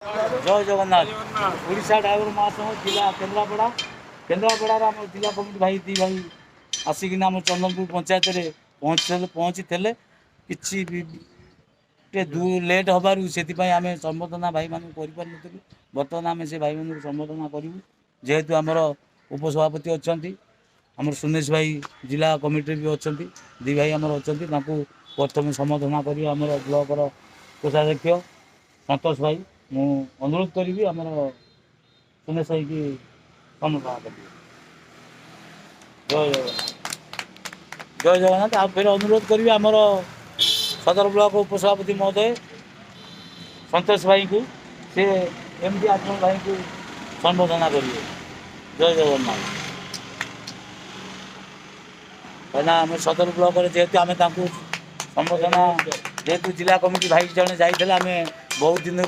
जय जगन्नाथ ओडिशा ड्राइवर महासंघ जिला केन्द्रापड़ा आम जिला कमिटी भाई दी भाई आसिकिना आम चंदनपुर पंचायत पहुँची थे कि लेट हबार से आम संबर्धना भाई मानू कर बर्तमान आम से भाई मान संबर्धना करूँ जेहेतु आमर उपसभापति अच्छा आमर सुनेश भाई जिला कमिटी भी अच्छा दी भाई आमर अच्छा प्रथम संबर्धना करी आमर ब्लॉकर कोषाध्यक्ष संतोष भाई मु अनुरोध करी आमर सुनेश भाई की संबर्धना करी। जय जगन्नाथ जय जगन्नाथ आप फिर अनुरोध करी आमर सदर ब्लॉक उपसभापति महोदय संतोष भाई को से एमडी आचरण भाई को संबोधना करिए। जय जगन्नाथ कहना आम सदर ब्लॉक जेहेतु आम संबोधना जेहेतु जिला कमिटी भाई जड़े जाइए आम बहुत दिन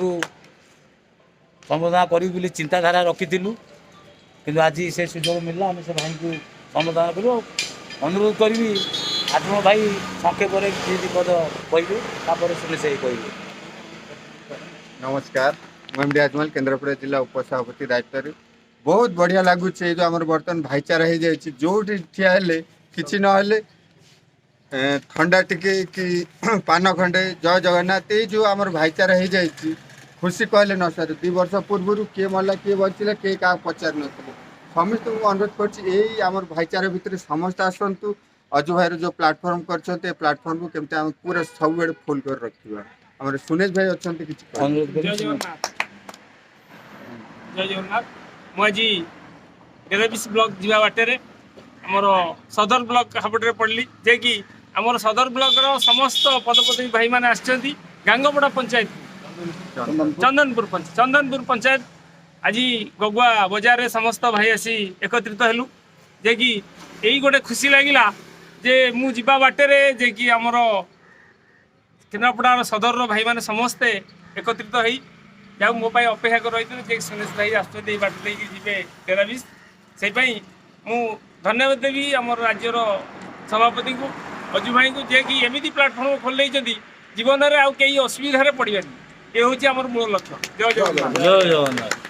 संबोधना करूँ चिंताधारा रखीलु कि आज से सुजोग मिलला आम से भाई को संबोधना करूँ अनुरोध करी आचरण भाई संक्षेप पद कहे सुनेश कहे। नमस्कार मुझे आजमल केन्द्रापड़ा जिला उपसभापति दायित्व बहुत बढ़िया लगुच जो आम बर्तमान भाईचारा हो जाए जो ठिया कि ना ठंडा टिके कि पान खंडे जय जगन्नाथ ये जो आम भाईचारा हो जाए खुशी कहले न सर 2 वर्ष पूर्व किए मरला किए बचला किए क्या पचार न समस्त को अनुरोध कर भाईचारा भितर समस्त आसतु अजु भाई जो प्लाटफर्म कर प्लाटफर्म को केमती आम पूरा सब फुल कर रखा आम सुनेश भाई अच्छा जय जगन्नाथ मुझे डेराबिस ब्लॉक जीवा बाटे आमर सदर ब्लॉक हापटे पड़ली जे कि आमर सदर ब्लॉक समस्त पदपदवी भाई मैंने आसछंती गांगपड़ा पंचायत चंदनपुर पंचायत आज गगुआ बजार रे समस्त भाई आसी एकत्रित हेलु जे कि यही गोटे खुशी लगिला जे मु जीवा बाटे जे कि आमर केन्द्रापड़ा सदर भाई मैंने समस्ते एकत्रित हो जहाँ मो अपेक्षा कर रही जे सुनेश भाई आसुँच बाट जी डेराबिस से मु धन्यवाद देवी आम राज्यर सभापति को अजु भाई को जे कि एमती प्लाटफर्म खोल जीवन में आउ कई असुविधा पड़े ये हूँ आम मूल लक्ष्य। जय जगन्नाथ।